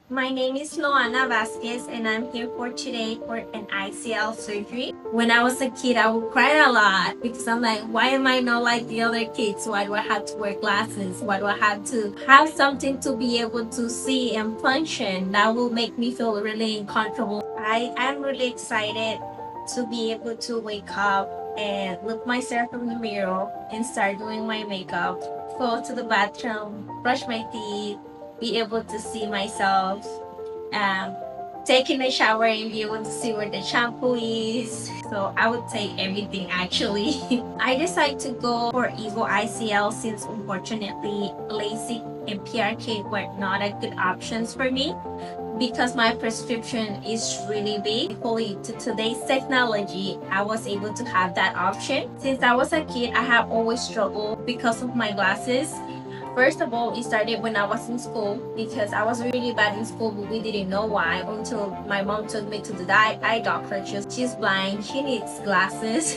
My name is Lohana and I'm here for today for an ICL surgery. When I was a kid, I would cry a lot because I'm like, why am I not like the other kids? Why do I have to wear glasses? Why do I have to have something to be able to see and function? That will make me feel really uncomfortable. I am really excited to be able to wake up and look myself in the mirror and start doing my makeup, go to the bathroom, brush my teeth, be able to see myself, um, taking a shower and be able to see where the shampoo is. So I would say everything actually. I decided to go for EVO ICL since unfortunately LASIK and PRK were not a good options for me because my prescription is really big. Thankfully to today's technology, I was able to have that option. Since I was a kid, I have always struggled because of my glasses. First of all, it started when I was in school because I was really bad in school, but we didn't know why until my mom took me to the eye doctor. She's blind, she needs glasses.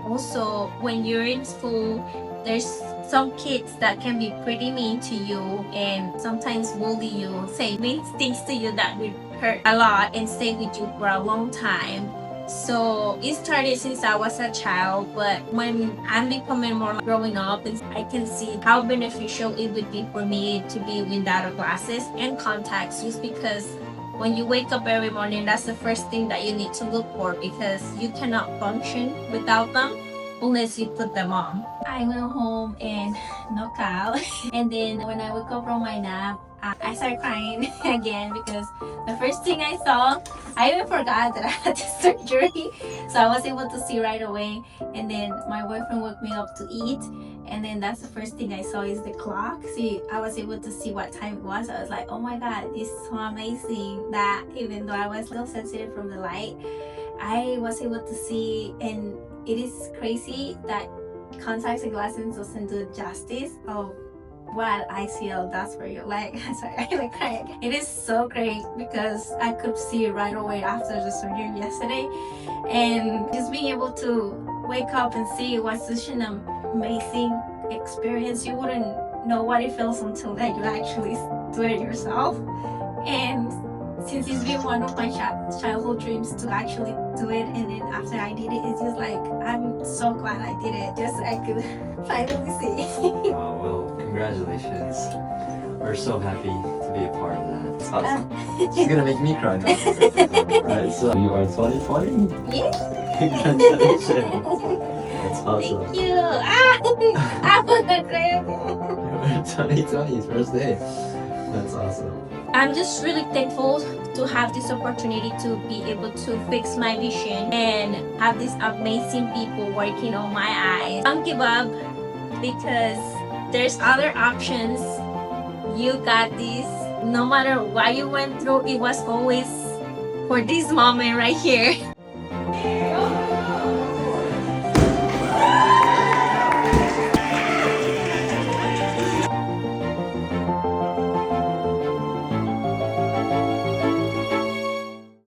Also, when you're in school, there's some kids that can be pretty mean to you and sometimes bully you, say mean things to you that will hurt a lot and stay with you for a long time. So it started since I was a child, but when I'm becoming more growing up, I can see how beneficial it would be for me to be without glasses and contacts, just because when you wake up every morning, that's the first thing that you need to look for because you cannot function without them unless you put them on. I went home and knocked out. And then when I woke up from my nap, I started crying again because the first thing I saw, I even forgot that I had this surgery. So I was able to see right away. And then my boyfriend woke me up to eat. And then that's the first thing I saw is the clock. See, I was able to see what time it was. I was like, oh my God, this is so amazing that even though I was still sensitive from the light, I was able to see. And it is crazy that contacts and glasses doesn't do justice of what ICL does for you. Like, sorry, I like crying. It is so great because I could see right away after the surgery yesterday, and just being able to wake up and see it was such an amazing experience. You wouldn't know what it feels until that you actually do it yourself. And since it's been one of my childhood dreams to actually do it, and then after I did it, it's just like I'm so glad I did it. Just so I could finally see. Oh, well, congratulations. We're so happy to be a part of that. It's awesome. She's gonna make me cry now. Alright, so you are 2020? Yes. Congratulations. That's awesome. Thank you. I wanna cry. 2020, first day. That's awesome. I'm just really thankful to have this opportunity to be able to fix my vision and have these amazing people working on my eyes. Don't give up because there's other options. You got this. No matter what you went through, it was always for this moment right here.